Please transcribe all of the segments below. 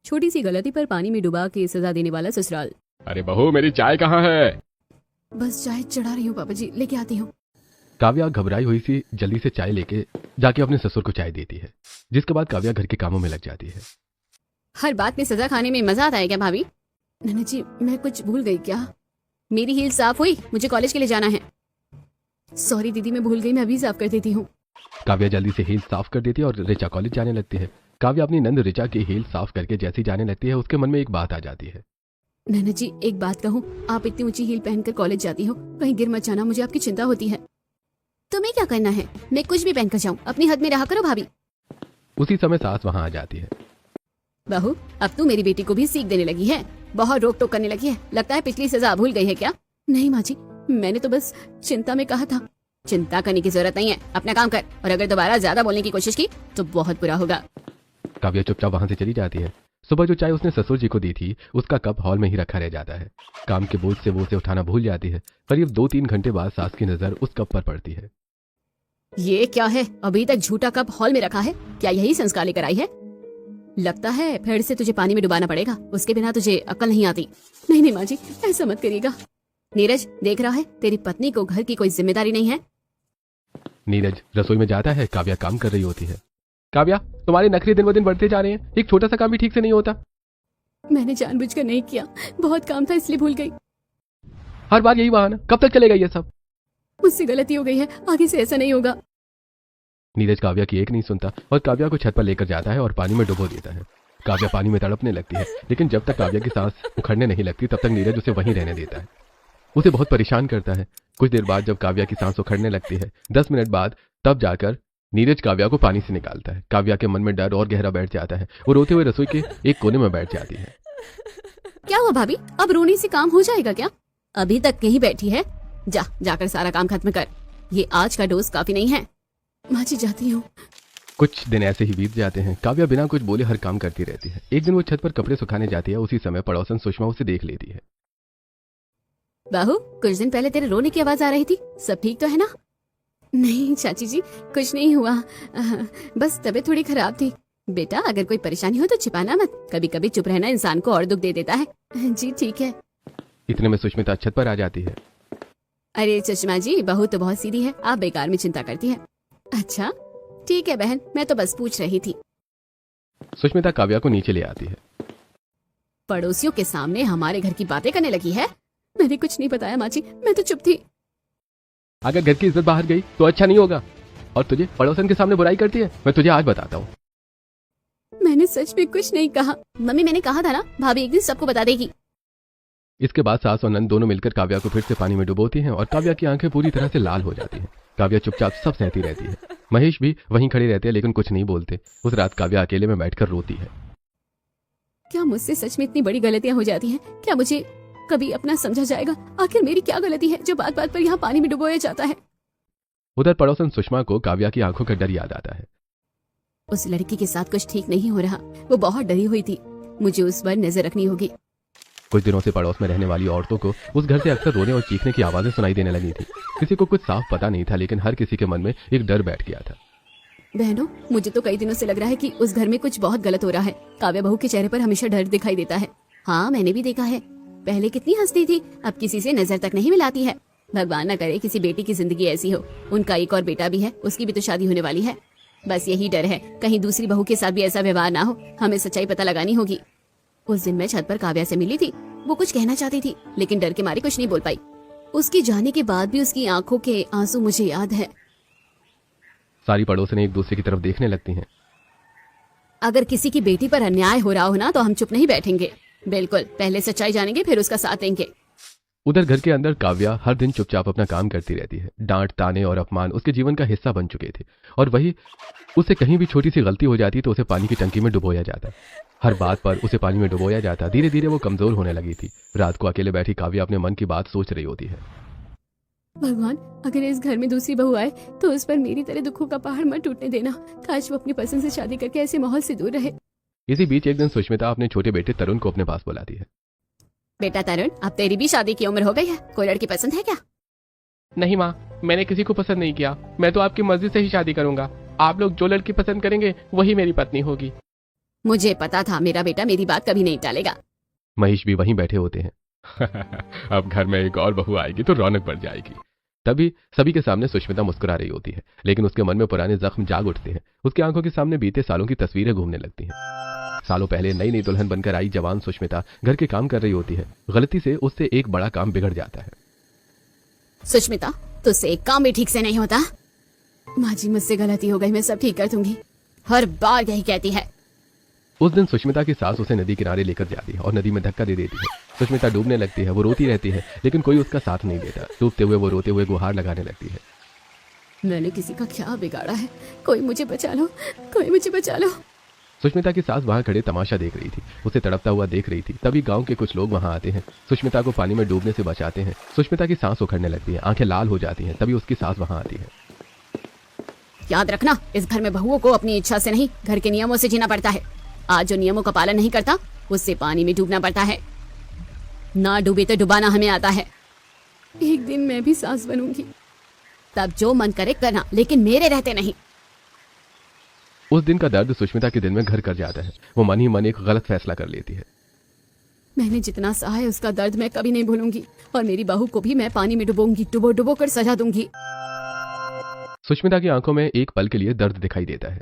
छोटी सी गलती पर पानी में डुबा के सजा देने वाला ससुराल। अरे बहू, मेरी चाय कहाँ है? बस चाय चढ़ा रही हूँ पापा जी, लेके आती हूँ। काव्या घबराई हुई सी जल्दी से चाय लेके जाके अपने ससुर को चाय देती है, जिसके बाद काव्या घर के कामों में लग जाती है। हर बात में सजा खाने में मजा आता है क्या भाभी? नन्ना जी, मैं कुछ भूल गई क्या? मेरी हील साफ हुई, मुझे कॉलेज के लिए जाना है। सॉरी दीदी, मैं भूल गई, मैं अभी साफ कर देती हूँ। काव्या जल्दी से हील साफ कर देती है और ऋचा कॉलेज जाने लगती है। काव्या अपनी नंद ऋचा की हील साफ करके जैसी जाने लगती है, उसके मन में एक बात आ जाती है। नन्ना जी, एक बात कहूँ, आप इतनी ऊंची हील पहनकर कॉलेज जाती हो, कहीं गिर मत जाना, मुझे आपकी चिंता होती है। तुम्हें क्या करना है? मैं कुछ भी पहनकर जाऊँ, अपनी हद में रहा करो भाभी। उसी समय सास वहां आ जाती है। बहू, अब तू मेरी बेटी को भी सीख देने लगी है, बहुत रोक टोक करने लगी है। लगता है पिछली सजा भूल गई है क्या? नहीं माँ जी, मैंने तो बस चिंता में कहा था। चिंता करने की जरूरत नहीं है, अपना काम कर, और अगर दोबारा ज्यादा बोलने की कोशिश की तो बहुत बुरा होगा। काव्या चुपचाप वहां से चली जाती है। सुबह जो चाय उसने ससुर जी को दी थी, उसका कप हॉल में ही रखा रह जाता है। काम के बोझ से वो उसे उठाना भूल जाती है। करीब 2-3 घंटे बाद सास की नजर उस कप पर पड़ती है। ये क्या है? अभी तक झूठा कप हॉल में रखा है, क्या यही संस्कार लेकर आई है? लगता है फिर से तुझे पानी में डुबाना पड़ेगा, उसके बिना तुझे अक्ल नहीं आती। नहीं नहीं माँ जी, ऐसा मत करिएगा। नीरज, देख रहा है तेरी पत्नी को घर की कोई जिम्मेदारी नहीं है। नीरज रसोई में जाता है। काव्या काम कर रही होती है। काव्या, तुम्हारे नखरे दिन ब दिन बढ़ते जा रहे हैं, एक छोटा सा काम भी ठीक से नहीं होता। मैंने जानबूझकर नहीं किया, बहुत काम था इसलिए भूल गई। हर बार यही बहाना, कब तक चलेगा ये सब? मुझसे गलती हो गई है, आगे से ऐसा नहीं होगा। नीरज काव्या की एक नहीं सुनता और काव्या को छत पर लेकर जाता है और पानी में डुबो देता है। काव्या पानी में तड़पने लगती है, लेकिन जब तक काव्या की सांस उखड़ने नहीं लगती तब तक नीरज उसे वहीं रहने देता है। उसे बहुत परेशान करता है। कुछ देर बाद जब काव्या की सांस उखड़ने लगती है, 10 मिनट बाद, तब जाकर नीरज काव्या को पानी से निकालता है। काव्या के मन में डर और गहरा बैठ जाता है। वो रोते हुए रसोई के एक कोने में बैठ जाती है। क्या हुआ भाभी, अब रोने से काम हो जाएगा क्या? अभी तक कहीं बैठी है, जाकर सारा काम खत्म कर, ये आज का डोज काफी नहीं है। माँ जी, जाती हूँ। कुछ दिन ऐसे ही बीत जाते हैं। काव्या बिना कुछ बोले हर काम करती रहती है। एक दिन वो छत पर कपड़े सुखाने जाती है। उसी समय पड़ोसन सुषमा उसे देख लेती है। बहू, कुछ दिन पहले तेरे रोने की आवाज आ रही थी, सब ठीक तो है ना? नहीं चाची जी, कुछ नहीं हुआ, बस तबीयत थोड़ी खराब थी। बेटा, अगर कोई परेशानी हो तो छिपाना मत, कभी कभी चुप रहना इंसान को और दुख दे देता है। जी ठीक है। इतने में सुष्मिता छत पर आ जाती है। अरे सुषमा जी, बहू तो बहुत सीधी है, आप बेकार में चिंता करती है। अच्छा ठीक है बहन, मैं तो बस पूछ रही थी। सुष्मिता काव्या को नीचे ले आती है। पड़ोसियों के सामने हमारे घर की बातें करने लगी है। मैंने कुछ नहीं बताया माँ जी, मैं तो चुप थी। अगर घर की इज्जत बाहर गई तो अच्छा नहीं होगा, और तुझे पड़ोसन के सामने बुराई करती है। मैं तुझे आज बताता हूँ। मैंने सच में कुछ नहीं कहा। मम्मी, मैंने कहा था ना, भाभी एक दिन सबको बता देगी। इसके बाद सास और नंद दोनों मिलकर काव्या को फिर से पानी में डुबोती हैं और काव्या की आंखें पूरी तरह से लाल हो जाती हैं। काव्या चुपचाप सब सहती रहती है। महेश भी वहीं खड़े रहते हैं, लेकिन कुछ नहीं बोलते। उस रात काव्या अकेले में बैठकर रोती है। क्या मुझसे सच में इतनी बड़ी गलतियां हो जाती हैं? क्या मुझे कभी अपना समझा जाएगा? आखिर मेरी क्या गलती है जो बात बात पर यहाँ पानी में डुबोया जाता है? उधर पड़ोसन सुषमा को काव्या की आंखों का डर याद आता है। उस लड़की के साथ कुछ ठीक नहीं हो रहा, वो बहुत डरी हुई थी, मुझे उस पर नजर रखनी होगी। कुछ दिनों से पड़ोस में रहने वाली औरतों को उस घर से अक्सर रोने और चीखने की आवाजें सुनाई देने लगी थी। किसी को कुछ साफ पता नहीं था, लेकिन हर किसी के मन में एक डर बैठ गया था। बहनों, मुझे तो कई दिनों से लग रहा है कि उस घर में कुछ बहुत गलत हो रहा है। काव्या बहू के चेहरे पर हमेशा डर दिखाई देता है। हाँ, मैंने भी देखा है, पहले कितनी हंसती थी, अब किसी से नजर तक नहीं मिलाती है। भगवान न करे किसी बेटी की जिंदगी ऐसी हो। उनका एक और बेटा भी है, उसकी भी तो शादी होने वाली है। बस यही डर है, कहीं दूसरी बहू के साथ भी ऐसा व्यवहार ना हो। हमें सच्चाई पता लगानी होगी। उस दिन मैं छत पर काव्या से मिली थी। वो कुछ कहना चाहती थी, लेकिन डर के मारे कुछ नहीं बोल पाई। उसकी जाने के बाद भी उसकी आंखों के आंसू मुझे याद है। सारी पड़ोसन एक दूसरे की तरफ देखने लगती हैं। अगर किसी की बेटी पर अन्याय हो रहा हो ना, तो हम चुप नहीं बैठेंगे। बिल्कुल, पहले सच्चाई जानेंगे, फिर उसका साथ देंगे। उधर घर के अंदर काव्या हर दिन चुपचाप अपना काम करती रहती है। डांट, ताने और अपमान उसके जीवन का हिस्सा बन चुके थे, और वही उससे कहीं भी छोटी सी गलती हो जाती तो उसे पानी की टंकी में डुबोया जाता। हर बात पर उसे पानी में डुबोया जाता। धीरे धीरे वो कमजोर होने लगी थी। रात को अकेले बैठी काव्या अपने मन की बात सोच रही होती है। भगवान, अगर इस घर में दूसरी बहू आए तो उस पर मेरी तरह दुखों का पहाड़ मत टूटने देना। काश वो अपनी पसंद से शादी करके ऐसे माहौल से दूर रहे। इसी बीच एक दिन सुष्मिता अपने छोटे बेटे तरुण को अपने पास बुलाती है। बेटा तरुण, अब तेरी भी शादी की उम्र हो गई है, कोई लड़की पसंद है क्या? नहीं माँ, मैंने किसी को पसंद नहीं किया। मैं तो आपकी मर्जी से ही शादी करूंगा। आप लोग जो लड़की पसंद करेंगे वही मेरी पत्नी होगी। मुझे पता था मेरा बेटा मेरी बात कभी नहीं टालेगा। महेश भी वहीं बैठे होते हैं। अब घर में एक और बहू आएगी तो रौनक बढ़ जाएगी। तभी सभी के सामने सुष्मिता मुस्कुरा रही होती है, लेकिन उसके मन में पुराने जख्म जाग उठते हैं। उसकी आंखों के सामने बीते सालों की तस्वीरें घूमने लगती हैं। सालों पहले नई नई दुल्हन बनकर आई जवान सुष्मिता घर के काम कर रही होती है। गलती से उससे एक बड़ा काम बिगड़ जाता है। सुष्मिता, तुझसे एक काम भी ठीक से नहीं होता। माँ जी, मुझसे गलती हो गई, मैं सब ठीक कर दूंगी। हर बार यही कहती है। उस दिन सुष्मिता की सास उसे नदी किनारे लेकर जाती है और नदी में धक्का दे देती है। सुष्मिता डूबने लगती है। वो रोती रहती है, लेकिन कोई उसका साथ नहीं देता। डूबते हुए वो रोते हुए गुहार लगाने लगती है। मैंने किसी का क्या बिगाड़ा है? कोई मुझे बचा लो, कोई मुझे बचा लो। सुष्मिता की सास वहां खड़े तमाशा देख रही थी, उसे तड़पता हुआ देख रही थी। तभी गांव के कुछ लोग वहां आते हैं, सुष्मिता को पानी में डूबने से बचाते हैं। सुष्मिता की सांस उखड़ने लगती है, आंखें लाल हो जाती हैं। तभी उसकी सास वहां आती है। याद रखना, इस घर में बहुओं को अपनी इच्छा से नहीं, घर के नियमों से जीना पड़ता है। आज जो नियमों का पालन नहीं करता, उससे पानी में डूबना पड़ता है। ना डूबे तो डुबाना हमें आता है। एक दिन मैं भी सास बनूंगी, तब जो मन करे करना, लेकिन मेरे रहते नहीं। उस दिन का दर्द सुष्मिता के दिल में घर कर जाता है। वो मन ही मन एक गलत फैसला कर लेती है। मैंने जितना सहा है उसका दर्द मैं कभी नहीं भूलूंगी, और मेरी बहू को भी मैं पानी में डुबोंगी, डुबो डुबो कर सजा दूंगी। सुष्मिता की आंखों में एक पल के लिए दर्द दिखाई देता है।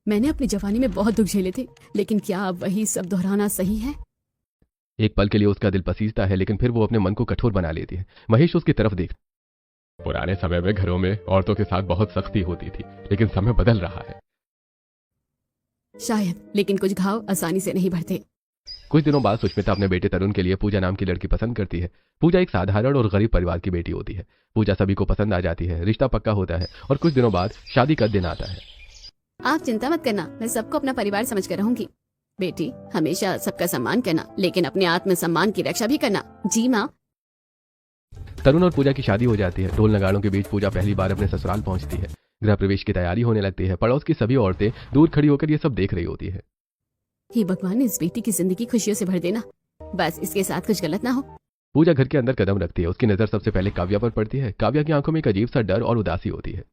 मैंने अपनी जवानी में बहुत दुख झेले थे, लेकिन क्या अब वही सब दोहराना सही है? एक पल के लिए उसका दिल पसीजता है, लेकिन फिर वो अपने मन को कठोर बना लेती है। महेश उसकी तरफ देख। पुराने समय में घरों में औरतों के साथ बहुत सख्ती होती थी, लेकिन समय बदल रहा है। शायद, लेकिन कुछ घाव आसानी से नहीं भरते। कुछ दिनों बाद सुष्मिता अपने बेटे तरुण के लिए पूजा नाम की लड़की पसंद करती है। पूजा एक साधारण और गरीब परिवार की बेटी होती है। पूजा सभी को पसंद आ जाती है, रिश्ता पक्का होता है और कुछ दिनों बाद शादी का दिन आता है। आप चिंता मत करना, मैं सबको अपना परिवार समझकर रहूंगी। बेटी, हमेशा सबका सम्मान करना, लेकिन अपने आत्म सम्मान की रक्षा भी करना। जी माँ। तरुण और पूजा की शादी हो जाती है। ढोल नगाड़ों के बीच पूजा पहली बार अपने ससुराल पहुंचती है। गृह प्रवेश की तैयारी होने लगती है। पड़ोस की सभी औरतें दूर खड़ी होकर ये सब देख रही होती है। हे भगवान, इस बेटी की जिंदगी खुशियों से भर देना, बस इसके साथ कुछ गलत ना हो। पूजा घर के अंदर कदम रखती है। उसकी नजर सबसे पहले काव्या पर पड़ती है। काव्या की आंखों में एक अजीब सा डर और उदासी होती है।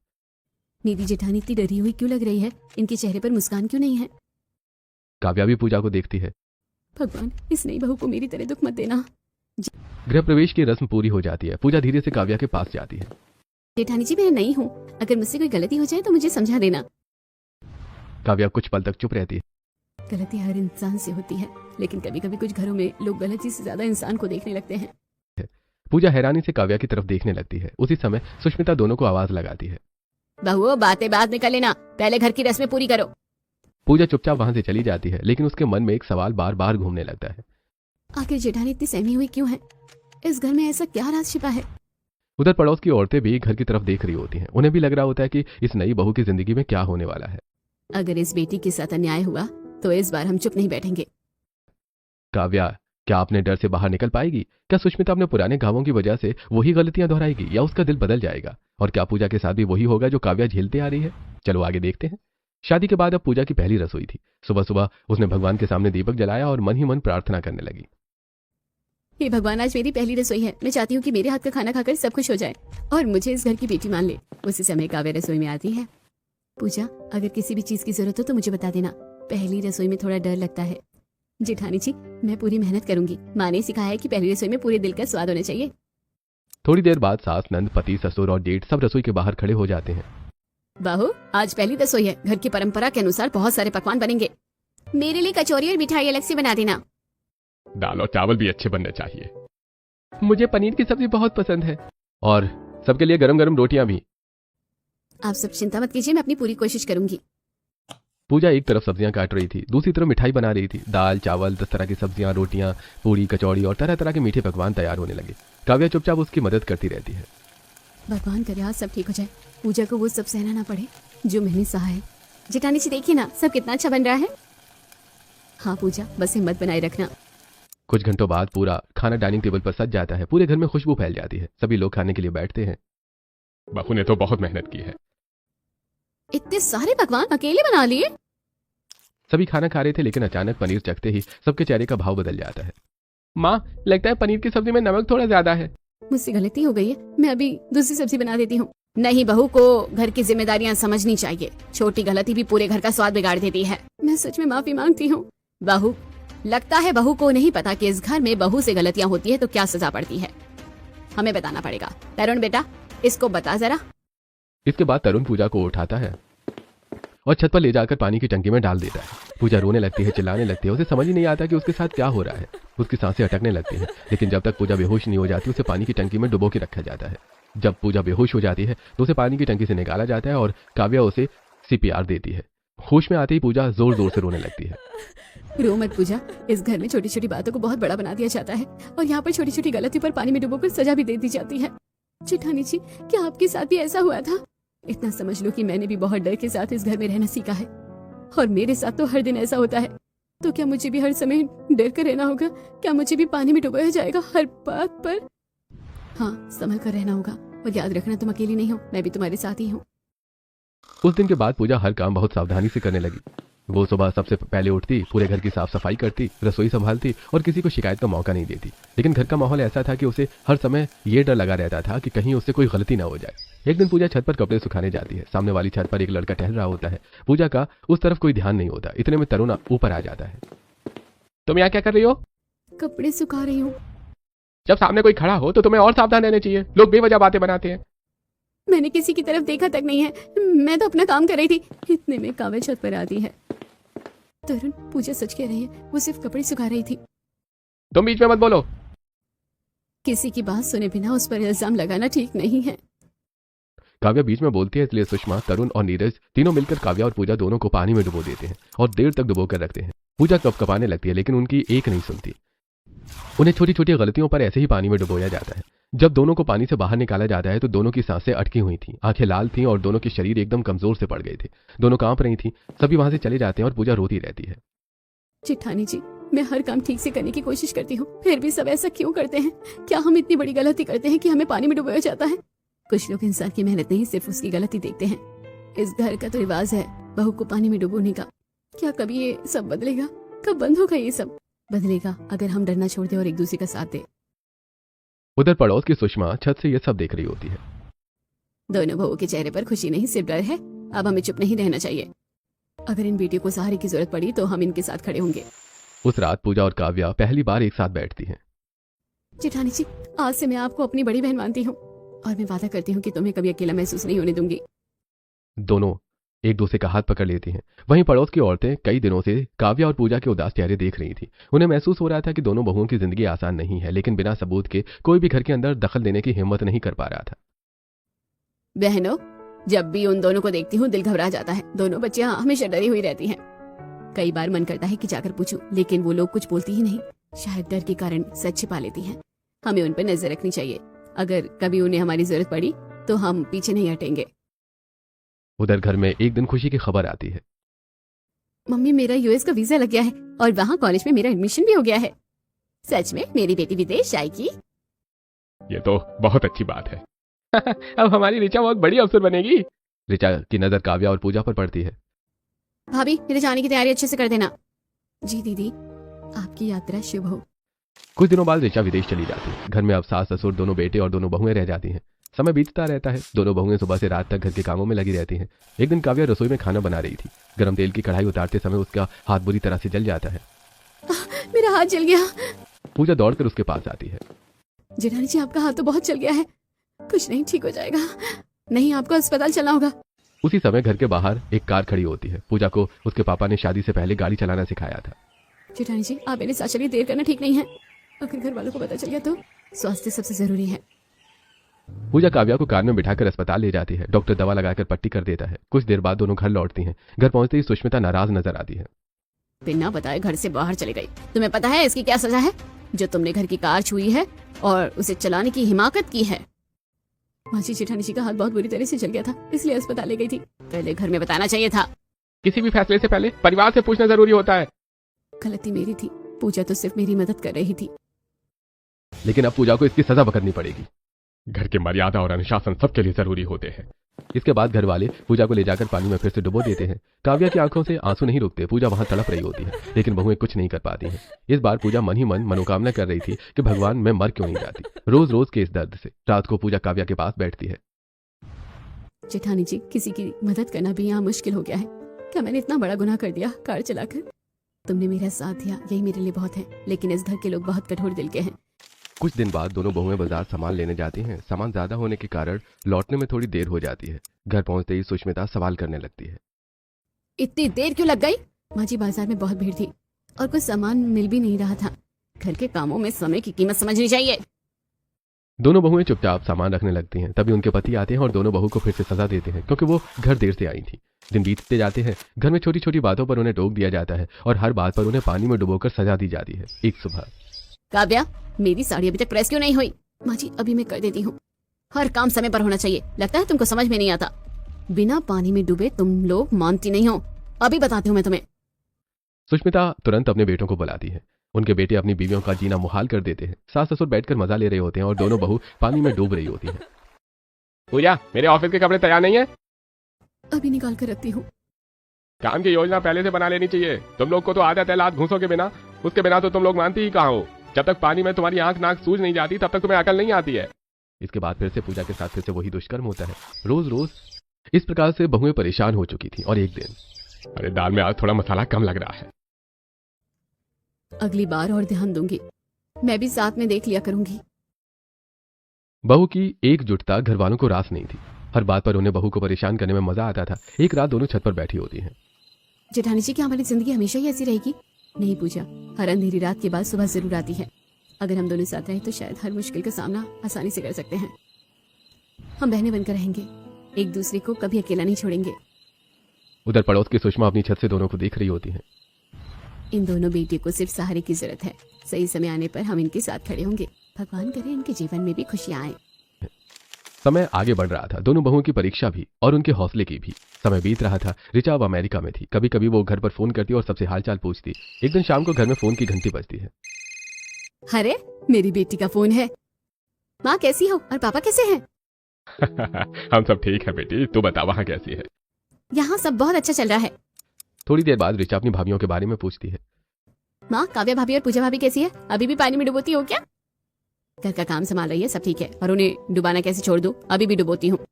मेरी जेठानी इतनी डरी हुई क्यों लग रही है? इनके चेहरे पर मुस्कान क्यों नहीं है? काव्या भी पूजा को देखती है। भगवान, इस नई बहू को मेरी तरह दुख मत देना। गृह प्रवेश की रस्म पूरी हो जाती है। पूजा धीरे से काव्या के पास जाती है। जेठानी जी, मैं नई हूँ, अगर मुझसे कोई गलती हो जाए तो मुझे समझा देना। काव्या कुछ पल तक चुप रहती है। गलती हर इंसान से होती है, लेकिन कभी कभी कुछ घरों में लोग गलती से ज्यादा इंसान को देखने लगते हैं। पूजा हैरानी से काव्या की तरफ देखने लगती है। उसी समय सुष्मिता दोनों को आवाज लगाती है। बहुओं, बातें बाद में कर लेना, पहले घर की रस्में पूरी करो। पूजा चुपचाप वहां से चली जाती है, लेकिन उसके मन में एक सवाल बार बार घूमने लगता है। आखिर जेठानी इतनी सहमी हुई क्यों है? इस घर में ऐसा क्या राज छिपा है? उधर पड़ोस की औरतें भी घर की तरफ देख रही होती हैं। उन्हें भी लग रहा होता है कि इस नई बहू की जिंदगी में क्या होने वाला है। अगर इस बेटी के साथ अन्याय हुआ तो इस बार हम चुप नहीं बैठेंगे। काव्या, क्या अपने डर से बाहर निकल पाएगी? क्या सुष्मिता अपने पुराने घावों की वजह से वही गलतियां दोहराएगी, या उसका दिल बदल जाएगा? और क्या पूजा के साथ भी वही होगा जो काव्या झेलते आ रही है? चलो आगे देखते हैं। शादी के बाद अब पूजा की पहली रसोई थी। सुबह सुबह उसने भगवान के सामने दीपक जलाया और मन ही मन प्रार्थना करने लगी। हे भगवान, आज मेरी पहली रसोई है। मैं चाहती हूँ कि मेरे हाथ का खाना खाकर सब खुश हो जाए और मुझे इस घर की बेटी मान ले। उसी समय काव्या रसोई में आती है। पूजा, अगर किसी भी चीज की जरूरत हो तो मुझे बता देना। पहली रसोई में थोड़ा डर लगता है। जेठानी जी, मैं पूरी मेहनत करूंगी। माँ ने सिखाया है कि पहली रसोई में पूरे दिल का स्वाद होना चाहिए। थोड़ी देर बाद सास, नंद, पति, ससुर और जेठ सब रसोई के बाहर खड़े हो जाते हैं। बहू, आज पहली रसोई है। घर की परंपरा के अनुसार बहुत सारे पकवान बनेंगे। मेरे लिए कचौरी और मिठाई अलग से बना देना। दाल और चावल भी अच्छे बनने चाहिए। मुझे पनीर की सब्जी बहुत पसंद है, और सबके लिए गरम गरम रोटियां भी। आप सब चिंता मत कीजिए, मैं अपनी पूरी कोशिश करूंगी। पूजा एक तरफ सब्जियां काट रही थी, दूसरी तरफ मिठाई बना रही थी। दाल, चावल, 10 तरह की सब्जियां, रोटियां, पूरी, कचौड़ी और तरह तरह के मीठे पकवान तैयार होने लगे। काव्या चुपचाप उसकी मदद करती रहती है। भगवान करे आज सब ठीक हो जाए, पूजा को वो सब सहना ना पड़े जो मैंने सहा है। जेठानी जी, देखिए ना, सब कितना अच्छा बन रहा है। हाँ पूजा, बस हिम्मत बनाए रखना। कुछ घंटों बाद पूरा खाना डाइनिंग टेबल पर सज जाता है। पूरे घर में खुशबू फैल जाती है। सभी लोग खाने के लिए बैठते हैं। बहू ने तो बहुत मेहनत की है। इतने सारे पकवान अकेले बना लिए? सभी खाना खा रहे थे, लेकिन अचानक पनीर चखते ही सबके चेहरे का भाव बदल जाता है। माँ, लगता है पनीर की सब्जी में नमक थोड़ा ज्यादा है। मुझसे गलती हो गई है, मैं अभी दूसरी सब्जी बना देती हूँ। नहीं, बहू को घर की जिम्मेदारियां समझनी चाहिए। छोटी गलती भी पूरे घर का स्वाद बिगाड़ देती है। मैं सच में माफी मांगती हूँ। बहू, लगता है बहू को नहीं पता कि इस घर में बहू से गलतियां होती है तो क्या सजा पड़ती है। हमें बताना पड़ेगा। तरुण बेटा, इसको बता जरा। इसके बाद तरुण पूजा को उठाता है और छत पर ले जाकर पानी की टंकी में डाल देता है। पूजा रोने लगती है, चिल्लाने लगती है। उसे समझ ही नहीं आता कि उसके साथ क्या हो रहा है। उसकी सांसें अटकने लगती हैं, लेकिन जब तक पूजा बेहोश नहीं हो जाती उसे पानी की टंकी में डुबो के रखा जाता है। जब पूजा बेहोश हो जाती है तो उसे पानी की टंकी से निकाला जाता है और काव्या उसे CPR देती है। होश में आते ही पूजा जोर जोर से रोने लगती है। रो मत पूजा, इस घर में छोटी छोटी बातों को बहुत बड़ा बना दिया जाता है और यहाँ पर छोटी छोटी गलती पर पानी में डुबोकर सजा भी दे दी जाती है। जेठानी जी, क्या आपके साथ भी ऐसा हुआ था? इतना समझ लो कि मैंने भी बहुत डर के साथ इस घर में रहना सीखा है और मेरे साथ तो हर दिन ऐसा होता है। तो क्या मुझे भी हर समय डर कर रहना होगा? क्या मुझे भी पानी में डुबाया जाएगा हर बात पर? हाँ, संभल कर रहना होगा और याद रखना तुम अकेली नहीं हो, मैं भी तुम्हारे साथ ही हूँ। उस दिन के बाद पूजा हर काम बहुत सावधानी से करने लगी। वो सुबह सबसे पहले उठती, पूरे घर की साफ सफाई करती, रसोई संभालती और किसी को शिकायत का मौका नहीं देती। लेकिन घर का माहौल ऐसा था कि उसे हर समय ये डर लगा रहता था कि कहीं उससे कोई गलती ना हो जाए। एक दिन पूजा छत पर कपड़े सुखाने जाती है। सामने वाली छत पर एक लड़का टहल रहा होता है। पूजा का उस तरफ कोई ध्यान नहीं होता। इतने में तरुण ऊपर आ जाता है। तुम यहाँ क्या कर रही हो? कपड़े सुखा रही हूँ। जब सामने कोई खड़ा हो तो तुम्हें और सावधान रहना चाहिए। लोग बेवजह बातें बनाते हैं। मैंने किसी की तरफ देखा तक नहीं है, मैं तो अपना काम कर रही थी। इतने में काव्या छत पर आती है। तरुण, पूजा सच कह रही है, वो सिर्फ कपड़े सुखा रही थी। तुम बीच में मत बोलो। किसी की बात सुने बिना उस पर इल्जाम लगाना ठीक नहीं है। काव्या बीच में बोलती है, इसलिए सुषमा, तरुण और नीरज तीनों मिलकर काव्या और पूजा दोनों को पानी में डुबो देते हैं और देर तक डुबो कर रखते हैं। पूजा कपकपाने लगती है, लेकिन उनकी एक नहीं सुनती। उन्हें छोटी छोटी गलतियों पर ऐसे ही पानी में डुबोया जाता है। जब दोनों को पानी से बाहर निकाला जाता है तो दोनों की सांसें अटकी हुई थीं, आंखें लाल थीं और दोनों के शरीर एकदम कमजोर से पड़ गए थे। दोनों कांप रही थीं। सभी वहां से चले जाते हैं और पूजा रोती रहती है। जेठानी जी, मैं हर काम ठीक से करने की कोशिश करती हूँ, फिर भी सब ऐसा क्यों करते हैं? क्या हम इतनी बड़ी गलती करते हैं कि हमें पानी में डुबोया जाता है? कुछ लोग इंसान की मेहनत नहीं, सिर्फ उसकी गलती देखते हैं। इस घर का तो रिवाज है बहू को पानी में डुबोने का। क्या कभी ये सब बदलेगा? कब बंद होगा ये सब? बदलेगा अगर हम डरना छोड़ दे और एक दूसरे का साथ दे। उधर पड़ोस की सुषमा छत से यह सब देख रही होती है। दोनों बहू के चेहरे पर खुशी नहीं, सिर्फ डर है। अब हमें चुप नहीं रहना चाहिए। अगर इन बेटियों को सहारे की जरूरत पड़ी तो हम इनके साथ खड़े होंगे। उस रात पूजा और काव्या पहली बार एक साथ बैठती हैं। जेठानी जी, आज से मैं आपको अपनी बड़ी बहन मानती हूँ और मैं वादा करती हूँ कि तुम्हें कभी अकेला महसूस नहीं होने दूंगी। दोनों एक दूसरे का हाथ पकड़ लेती हैं। वहीं पड़ोस की औरतें कई दिनों से काव्या और पूजा के उदास चेहरे देख रही थी। उन्हें महसूस हो रहा था कि दोनों बहुओं की जिंदगी आसान नहीं है, लेकिन बिना सबूत के कोई भी घर के अंदर दखल देने की हिम्मत नहीं कर पा रहा था। बहनों, जब भी उन दोनों को देखती हूँ दिल घबरा जाता है। दोनों बच्चियां हमेशा डरी हुई रहती हैं। कई बार मन करता है कि जाकर पूछूं, लेकिन वो लोग कुछ बोलती ही नहीं। शायद डर के कारण सच छिपा लेती हैं। हमें उन पर नजर रखनी चाहिए। अगर कभी उन्हें हमारी जरूरत पड़ी तो हम पीछे नहीं हटेंगे। उधर घर में एक दिन खुशी की खबर आती है। मम्मी, मेरा US का वीजा लग गया है और वहाँ कॉलेज में मेरा एडमिशन भी हो गया है। सच में मेरी बेटी विदेश जाएगी। ये तो बहुत अच्छी बात है। अब हमारी ऋचा बहुत बड़ी अफसर बनेगी। ऋचा की नजर काव्या और पूजा पर पड़ती है। भाभी, मेरे जाने की तैयारी अच्छे से कर देना। जी दीदी, आपकी यात्रा शुभ हो। कुछ दिनों बाद ऋचा विदेश चली जाती है। घर में अब सास ससुर, दोनों बेटे और दोनों बहुएं रह जाती हैं। समय बीतता रहता है। दोनों बहुएं सुबह से रात तक घर के कामों में लगी रहती हैं। एक दिन काव्या रसोई में खाना बना रही थी। गरम तेल की कढ़ाई उतारते समय उसका हाथ बुरी तरह से जल जाता है। मेरा हाथ जल गया। पूजा दौड़कर उसके पास आती है। जेठानी जी, आपका हाथ तो बहुत जल गया है। कुछ नहीं, ठीक हो जाएगा। नहीं, आपको अस्पताल चलना होगा। उसी समय घर के बाहर एक कार खड़ी होती है। पूजा को उसके पापा ने शादी से पहले गाड़ी चलाना सिखाया था। जेठानी जी, आप मेरे साथ चलिए, देर करना ठीक नहीं है। अगर घर वालों को पता चल गया तो स्वास्थ्य सबसे जरूरी है। पूजा काव्या को कार में बिठाकर अस्पताल ले जाती है। डॉक्टर दवा लगाकर पट्टी कर देता है। कुछ देर बाद दोनों घर लौटती हैं। घर पहुंचते ही सुष्मिता नाराज नजर आती है। बिना बताए घर से बाहर चली गई। तुम्हें पता है इसकी क्या सजा है? जो तुमने घर की कार छुई है और उसे चलाने की हिमाकत की है। माजी, जेठानी जी का हाथ बहुत बुरी तरह से जल गया था, इसलिए अस्पताल ले गई थी। पहले घर में बताना चाहिए था। किसी भी फैसले से पहले परिवार से पूछना जरूरी होता है। गलती मेरी थी। पूजा तो सिर्फ मेरी मदद कर रही थी। लेकिन अब पूजा को इसकी सजा भुगतनी पड़ेगी। घर की मर्यादा और अनुशासन सबके लिए जरूरी होते हैं। इसके बाद घर वाले पूजा को ले जाकर पानी में फिर से डुबो देते हैं। काव्या की आंखों से आंसू नहीं रुकते। पूजा वहां तड़प रही होती है, लेकिन बहुएं कुछ नहीं कर पाती हैं। इस बार पूजा मन ही मन मनोकामना कर रही थी कि भगवान, मैं मर क्यों नहीं जाती। रोज रोज के इस दर्द से रात को पूजा काव्या के पास बैठती है। जेठानी जी, किसी की मदद करना भी यहाँ मुश्किल हो गया है। क्या मैंने इतना बड़ा गुनाह कर दिया कार चलाकर? तुमने मेरा साथ दिया, यही मेरे लिए बहुत है। लेकिन इस घर के लोग बहुत कठोर दिल के हैं। कुछ दिन बाद दोनों बहुएं बाजार सामान लेने जाती हैं। सामान ज्यादा होने के कारण लौटने में थोड़ी देर हो जाती है। घर पहुंचते ही सुष्मिता सवाल करने लगती है। इतनी देर क्यों लग गई? माँ जी, बाजार में बहुत भीड़ थी और कुछ सामान मिल भी नहीं रहा था। घर के कामों में समय की कीमत समझनी चाहिए। दोनों बहुएं चुपचाप सामान रखने लगती हैं। तभी उनके पति आते हैं और दोनों बहू को फिर से सजा देते हैं, क्योंकि वो घर देर से आई थी। दिन बीतते जाते हैं। घर में छोटी छोटी बातों पर उन्हें टोक दिया जाता है और हर बात पर उन्हें पानी में डुबोकर सजा दी जाती है। एक सुबह, काव्या, मेरी साड़ी अभी तक प्रेस क्यों नहीं हुई? माँ जी, अभी मैं कर देती हूँ। हर काम समय पर होना चाहिए। लगता है तुमको समझ में नहीं आता। बिना पानी में डूबे तुम लोग मानती नहीं हो। अभी बताती हूँ मैं तुम्हें। सुष्मिता तुरंत अपने बेटों को बुलाती है। उनके बेटे अपनी बीवियों का जीना मुहाल कर देते हैं। सास ससुर बैठकर मजा ले रहे होते हैं और दोनों बहू पानी में डूब रही होती हैं। पूजा, मेरे ऑफिस के कपड़े तैयार नहीं है? अभी निकाल कर रखती हूँ। काम की योजना पहले से बना लेनी चाहिए। तुम लोग को तो आदत है लात घूंसों के बिना। उसके बिना तो तुम लोग मानती ही कहाँ हो। जब तक पानी में तुम्हारी आंख नाक सूझ नहीं जाती तब तक तुम्हें अकल नहीं आती है। इसके बाद फिर से पूजा के साथ फिर से वही दुष्कर्म होता है। रोज रोज इस प्रकार से बहुएं परेशान हो चुकी थी और एक दिन, अरे दाल में आज थोड़ा मसाला कम लग रहा है। अगली बार और ध्यान दूंगी। मैं भी साथ में देख लिया करूंगी। बहू की एकजुटता घर वालों को रास नहीं थी। हर बात पर उन्हें बहू को परेशान करने में मजा आता था। एक रात दोनों छत पर बैठी होती हैं। जेठानी जी, क्या हमारी जिंदगी हमेशा ही ऐसी रहेगी? नहीं पूजा, हर अंधेरी रात के बाद सुबह जरूर आती है। अगर हम दोनों साथ रहे तो शायद हर मुश्किल का सामना आसानी से कर सकते हैं। हम बहनें बनकर रहेंगे, एक दूसरे को कभी अकेला नहीं छोड़ेंगे। उधर पड़ोस की सुषमा अपनी छत से दोनों को देख रही होती हैं। इन दोनों बेटियों को सिर्फ सहारे की जरूरत है। सही समय आने पर हम इनके साथ खड़े होंगे। भगवान करे इनके जीवन में भी खुशियां आए। समय आगे बढ़ रहा था। दोनों बहुओं की परीक्षा भी और उनके हौसले की भी। समय बीत रहा था। ऋचा अब अमेरिका में थी। कभी कभी वो घर पर फोन करती और सबसे हालचाल पूछती। एक दिन शाम को घर में फोन की घंटी बजती है। अरे, मेरी बेटी का फोन है। माँ कैसी हो और पापा कैसे हैं? हम सब ठीक है बेटी, तू बता वहाँ कैसी है? यहाँ सब बहुत अच्छा चल रहा है। थोड़ी देर बाद ऋचा अपनी भाभीियों के बारे में पूछती है। माँ, काव्या भाभी और पूजा भाभी कैसी है? अभी भी पानी में डुबोती हो क्या? घर का काम संभाल रही है, सब ठीक है। और उन्हें डुबाना कैसे छोड़ दूं? अभी भी डुबोती हूँ।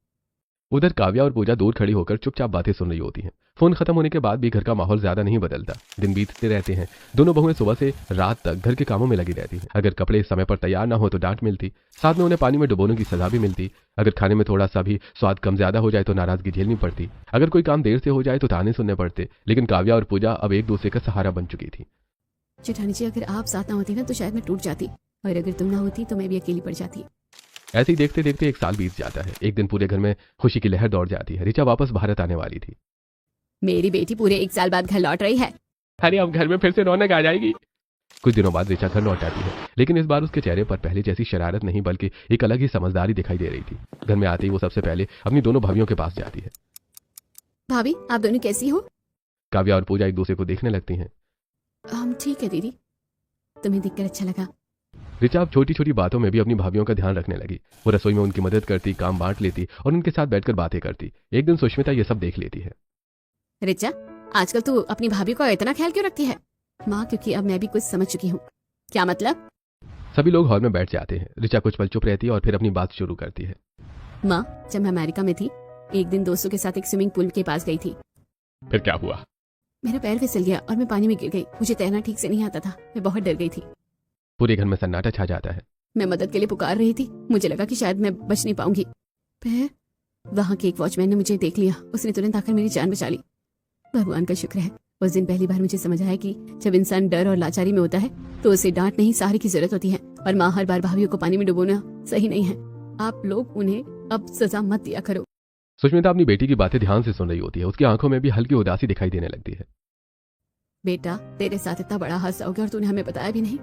उधर काव्या और पूजा दूर खड़ी होकर चुपचाप बातें सुन रही होती हैं। फोन खत्म होने के बाद भी घर का माहौल ज्यादा नहीं बदलता। दिन बीतते रहते हैं। दोनों बहुएं सुबह से रात तक घर के कामों में लगी रहती हैं। अगर कपड़े समय पर तैयार ना हो तो डांट मिलती, साथ में उन्हें पानी में डुबोने की सजा भी मिलती। अगर खाने में थोड़ा सा भी स्वाद कम ज्यादा हो जाए तो नाराजगी झेलनी पड़ती। अगर कोई काम देर से हो जाए तो ताने सुनने पड़ते। लेकिन काव्या और पूजा अब एक दूसरे का सहारा बन चुकी थी। जेठानी जी, अगर आप साथ ना होती ना तो शायद मैं टूट जाती, और अगर तुम ना होती तो मैं भी अकेली पड़ जाती। ऐसे ही देखते देखते एक साल बीत जाता है। एक दिन पूरे घर में खुशी की लहर दौड़ जाती है। ऋचा वापस भारत आने वाली थी। मेरी बेटी पूरे 1 साल बाद घर लौट रही है। अरे अब घर में फिर से रौनक आ जाएगी। कुछ दिनों बाद ऋचा घर लौट आती है, लेकिन इस बार उसके चेहरे पर पहले जैसी शरारत नहीं बल्कि एक अलग ही समझदारी दिखाई दे रही थी। घर में आते ही वो सबसे पहले अपनी दोनों भाभीियों के पास जाती है। भाभी, आप दोनों कैसी हो? काव्या और पूजा एक दूसरे को देखने लगती हैं। हम ठीक है दीदी, तुम्हें देखकर अच्छा लगा। ऋचा अब छोटी छोटी बातों में भी अपनी भाभीियों का ध्यान रखने लगी। वो रसोई में उनकी मदद करती, काम बांट लेती और उनके साथ बैठकर बातें करती। एक दिन सुष्मिता ये सब देख लेती है। ऋचा, आजकल तू अपनी भाभी को इतना ख्याल क्यों रखती है? माँ, क्योंकि अब मैं भी कुछ समझ चुकी हूँ। क्या मतलब? सभी लोग हॉल में बैठ जाते हैं। ऋचा कुछ पल चुप रहती है और फिर अपनी बात शुरू करती है। माँ, जब मैं अमेरिका में थी, एक दिन दोस्तों के साथ एक स्विमिंग पूल के पास गई थी। फिर क्या हुआ? मेरा पैर फिसल गया और मैं पानी में गिर गई। मुझे तैरना ठीक से नहीं आता था। मैं बहुत डर गई थी। पूरे घर में सन्नाटा छा जाता है। मैं मदद के लिए पुकार रही थी। मुझे लगा कि शायद मैं बच नहीं पाऊंगी। फिर वहाँ के एक वॉचमैन ने मुझे देख लिया। उसने तुरंत आकर मेरी जान बचा ली। भगवान का शुक्र है, उस दिन पहली बार मुझे समझ आया कि जब इंसान डर और लाचारी में होता है तो उसे डांट नहीं, सहारे की जरूरत होती है। और माँ, हर बार भाभीियों को पानी में डुबोना सही नहीं है। आप लोग उन्हें अब सजा मत दिया करो। सुष्मिता अपनी बेटी की बातें ध्यान से सुन रही होती है। उसकी आंखों में भी हल्की उदासी दिखाई देने लगती है। बेटा, तेरे साथ इतना बड़ा हादसा हो गया और तूने हमें बताया भी नहीं।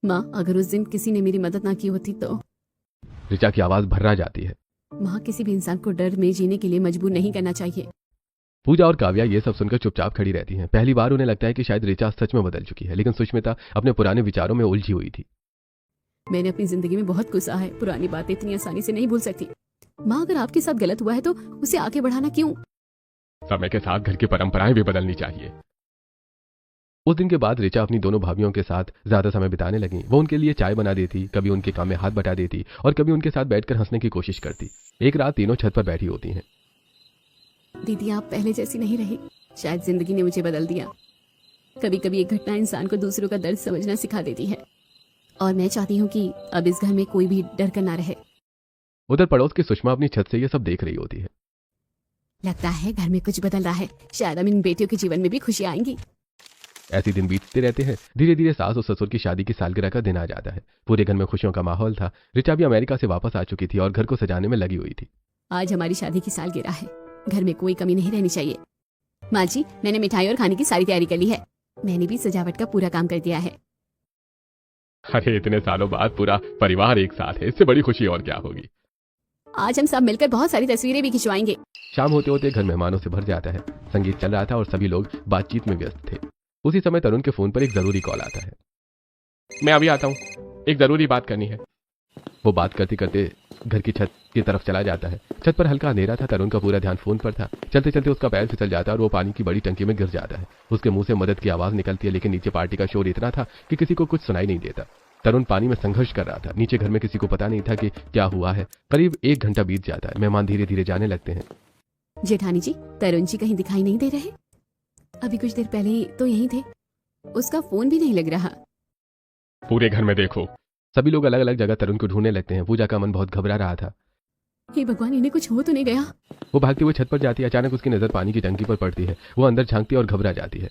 माँ, अगर उस दिन किसी ने मेरी मदद ना की होती तो। ऋचा की आवाज भर्रा जाती है। माँ, किसी भी इंसान को डर में जीने के लिए मजबूर नहीं करना चाहिए। पूजा और काव्या ये सब सुनकर चुपचाप खड़ी रहती हैं। पहली बार उन्हें लगता है कि शायद ऋचा सच में बदल चुकी है, लेकिन सुष्मिता अपने पुराने विचारों में उलझी हुई थी। मैंने अपनी जिंदगी में बहुत गुस्सा है। पुरानी बातें इतनी आसानी से नहीं भूल सकती। माँ, अगर आपके साथ गलत हुआ है तो उसे आगे बढ़ाना क्यों? समय के साथ घर की परंपराएं भी बदलनी चाहिए। उस दिन के बाद ऋचा अपनी दोनों भाभीियों के साथ ज्यादा समय बिताने लगी। वो उनके लिए चाय बना देती, कभी उनके काम में हाथ बटा देती और कभी उनके साथ बैठकर हंसने की कोशिश करती। एक रात तीनों छत पर बैठी होती हैं। दीदी आप पहले जैसी नहीं रही, शायद जिंदगी ने मुझे बदल दिया। कभी कभी एक घटना इंसान को दूसरों का दर्द समझना सिखा देती है, और मैं चाहती हूँ कि अब इस घर में कोई भी डर कर ना रहे। उधर पड़ोस की सुषमा अपनी छत से ये सब देख रही होती है। लगता है घर में कुछ बदल रहा है, शायद अब इन बेटियों के जीवन में भी खुशी आएंगी। ऐसे दिन बीतते रहते हैं। धीरे धीरे सास और ससुर की शादी की सालगिरह का दिन आ जाता है। पूरे घर में खुशियों का माहौल था। ऋचा भी अमेरिका से वापस आ चुकी थी और घर को सजाने में लगी हुई थी। आज हमारी शादी की सालगिरह है, घर में कोई कमी नहीं रहनी चाहिए। माँ जी, मैंने मिठाई और खाने की सारी तैयारी कर ली है। मैंने भी सजावट का पूरा काम कर दिया है। अरे इतने सालों बाद पूरा परिवार एक साथ है, इससे बड़ी खुशी और क्या होगी। आज हम सब मिलकर बहुत सारी तस्वीरें भी खिंचवाएंगे। शाम होते होते घर मेहमानों से भर जाता है। संगीत चल रहा था और सभी लोग बातचीत में व्यस्त थे। उसी समय तरुण के फोन पर एक जरूरी कॉल आता है। मैं अभी आता हूँ, एक जरूरी बात करनी है। वो बात करते करते घर की छत की तरफ चला जाता है। छत पर हल्का अंधेरा था। तरुण का पूरा ध्यान फोन पर था। चलते चलते उसका पैर फिसल जाता है और वो पानी की बड़ी टंकी में गिर जाता है। उसके मुंह से मदद की आवाज निकलती है, लेकिन नीचे पार्टी का शोर इतना था कि किसी को कुछ सुनाई नहीं देता। तरुण पानी में संघर्ष कर रहा था। नीचे घर में किसी को पता नहीं था कि क्या हुआ है। करीब 1 घंटा बीत जाता है। मेहमान धीरे धीरे जाने लगते हैं। जेठानी जी, तरुण जी कहीं दिखाई नहीं दे रहे? अभी कुछ देर पहले तो यहीं थे, उसका फोन भी नहीं लग रहा। पूरे घर में देखो। सभी लोग अलग अलग जगह तरुण को ढूंढने लगते हैं। पूजा का मन बहुत घबरा रहा था। हे भगवान, इन्हें कुछ हो तो नहीं गया? वो भागती हुई छत पर जाती है। अचानक उसकी नजर पानी की टंकी पर पड़ती है। वो अंदर झांकती है और घबरा जाती है।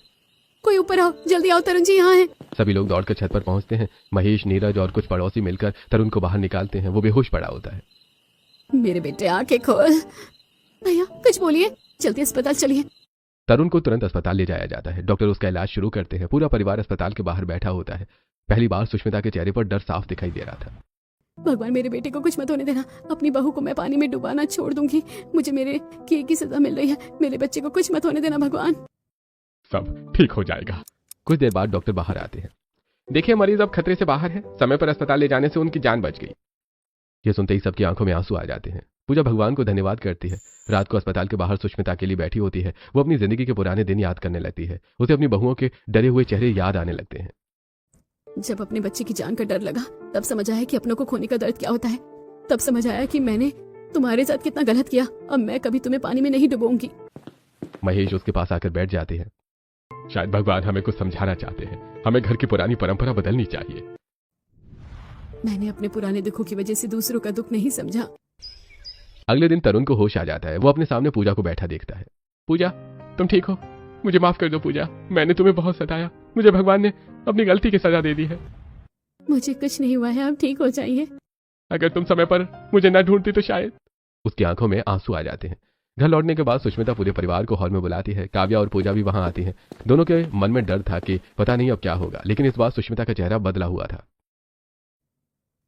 कोई ऊपर आओ, जल्दी आओ, तरुण जी यहाँ हैं। सभी लोग दौड़कर छत पर पहुंचते हैं। महेश, नीरज और कुछ पड़ोसी मिलकर तरुण को बाहर निकालते हैं। वो बेहोश पड़ा होता है। मेरे बेटे आंखें खोल। भैया कुछ बोलिए, जल्दी अस्पताल चलिए। तरुण को तुरंत अस्पताल ले जाया जाता है। डॉक्टर उसका इलाज शुरू करते हैं। पूरा परिवार अस्पताल के बाहर बैठा होता है। पहली बार सुष्मिता के चेहरे पर डर साफ दिखाई दे रहा था। भगवान, मेरे बेटे को कुछ मत होने देना। अपनी बहू को मैं पानी में डुबाना छोड़ दूंगी। मुझे मेरे किए की सजा मिल रही है। मेरे बच्चे को कुछ मत होने देना भगवान। सब ठीक हो जाएगा। कुछ देर बाद डॉक्टर बाहर आते हैं। देखिए, मरीज अब खतरे से बाहर है। समय पर अस्पताल ले जाने से उनकी जान बच गई। ये सुनते ही सबकी आंखों में आंसू आ जाते हैं। पूजा भगवान को धन्यवाद करती है। रात को अस्पताल के बाहर सुष्मिता अकेली बैठी होती है। वो अपनी जिंदगी के पुराने दिन याद करने लगती है। उसे अपनी बहुओं के डरे हुए चेहरे याद आने लगते हैं। जब अपने बच्चे की जान का डर लगा, तब समझ आया कि अपनों को खोने का दर्द क्या होता है। तब समझ आया कि मैंने तुम्हारे साथ कितना गलत किया। अब मैं कभी तुम्हें पानी में नहीं डुबोऊंगी। महेश उसके पास आकर बैठ जाते हैं। शायद भगवान हमें कुछ समझाना चाहते हैं। हमें घर की पुरानी परंपरा बदलनी चाहिए। मैंने अपने पुराने दुखों की वजह से दूसरों का दुख नहीं समझा। अगले दिन तरुण को होश आ जाता है। वो अपने सामने पूजा को बैठा देखता है। पूजा, तुम ठीक हो? मुझे माफ कर दो पूजा, मैंने तुम्हें बहुत सताया। मुझे भगवान ने अपनी गलती की सजा दे दी है। मुझे कुछ नहीं हुआ है, आप ठीक हो जाइए। अगर तुम समय पर मुझे न ढूंढती तो शायद। उसकी आंखों में आंसू आ जाते हैं। घर लौटने के बाद सुष्मिता पूरे परिवार को हॉल में बुलाती है। काव्या और पूजा भी वहां आती हैं। दोनों के मन में डर था कि पता नहीं अब क्या होगा, लेकिन इस बार सुष्मिता का चेहरा बदला हुआ था।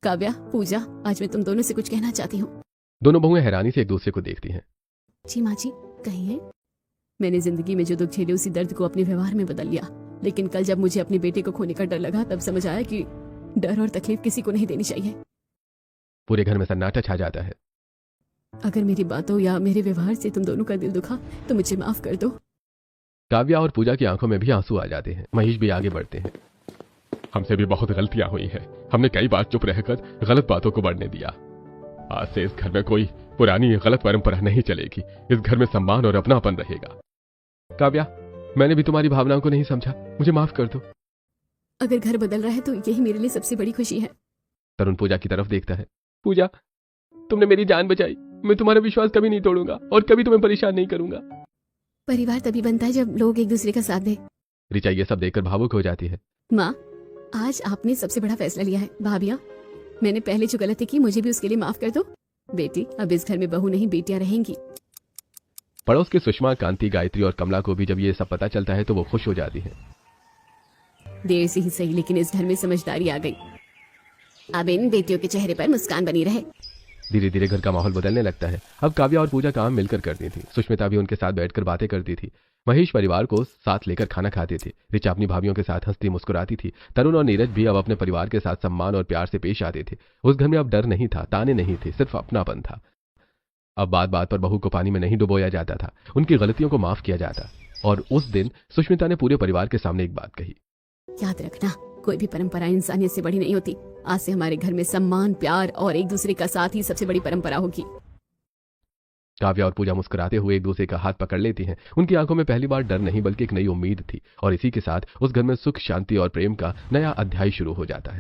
काव्या, पूजा, आज मैं तुम दोनों से कुछ कहना चाहती हूँ। दोनों बहुएं हैरानी से एक दूसरे को देखती हैं। जी माँ जी, कहिए। मैंने जिंदगी में जो दुख झेले उसी दर्द को अपने व्यवहार में बदल लिया, लेकिन कल जब मुझे अपने बेटे को खोने का डर लगा, तब समझ आया कि डर और तकलीफ किसी को नहीं देनी चाहिए। पूरे घर में सन्नाटा छा जाता है। अगर मेरी बातों या मेरे व्यवहार से तुम दोनों का दिल दुखा तो मुझे माफ कर दो। काव्या और पूजा की आंखों में भी आंसू आ जाते हैं। महेश भी आगे बढ़ते हैं। हमसे भी बहुत गलतियां हुई हैं। हमने कई बार चुप रहकर गलत बातों को बढ़ने दिया। आज से इस घर में कोई पुरानी गलत परंपरा नहीं चलेगी। इस घर में सम्मान और अपनापन रहेगा। काव्या, मैंने भी तुम्हारी भावनाओं को नहीं समझा, मुझे माफ कर दो। अगर घर बदल रहा है तो यही मेरे लिए सबसे बड़ी खुशी है। तरुण पूजा की तरफ देखता है। पूजा, तुमने मेरी जान बचाई। मैं तुम्हारा विश्वास कभी नहीं तोड़ूंगा और कभी तुम्हें परेशान नहीं करूंगा। परिवार तभी बनता है जब लोग एक दूसरे का साथ दे। ऋचा ये सब देखकर भावुक हो जाती है। माँ, आज आपने सबसे बड़ा फैसला लिया है। भाभिया, मैंने पहले जो गलती की मुझे भी उसके लिए माफ कर दो। बेटी, अब इस घर में बहू नहीं बेटियां रहेंगी। पड़ोस की सुषमा, कांति, गायत्री और कमला को भी जब ये सब पता चलता है तो वो खुश हो जाती है। देर से ही सही, लेकिन इस घर में समझदारी आ गई। अब इन बेटियों के चेहरे पर मुस्कान बनी रहे। धीरे धीरे घर का माहौल बदलने लगता है। अब काव्या और पूजा काम मिलकर करती थी। सुष्मिता भी उनके साथ बैठकर बातें करती थी। महेश परिवार को साथ लेकर खाना खाते थे। ऋचा अपनी भाभियों के साथ हंसती मुस्कुराती थी। तरुण और नीरज भी अब अपने परिवार के साथ सम्मान और प्यार से पेश आते थे। उस घर में अब डर नहीं था, ताने नहीं थे, सिर्फ अपनापन था। अब बात बात पर बहू को पानी में नहीं डुबोया जाता था, उनकी गलतियों को माफ किया जाता। और उस दिन सुष्मिता ने पूरे परिवार के सामने एक बात कही। याद रखना, कोई भी परंपरा इंसानियत से बड़ी नहीं होती। आज से हमारे घर में सम्मान, प्यार और एक दूसरे का साथ ही सबसे बड़ी परंपरा होगी। काव्या और पूजा मुस्कुराते हुए एक दूसरे का हाथ पकड़ लेती हैं। उनकी आंखों में पहली बार डर नहीं बल्कि एक नई उम्मीद थी, और इसी के साथ उस घर में सुख, शांति और प्रेम का नया अध्याय शुरू हो जाता है।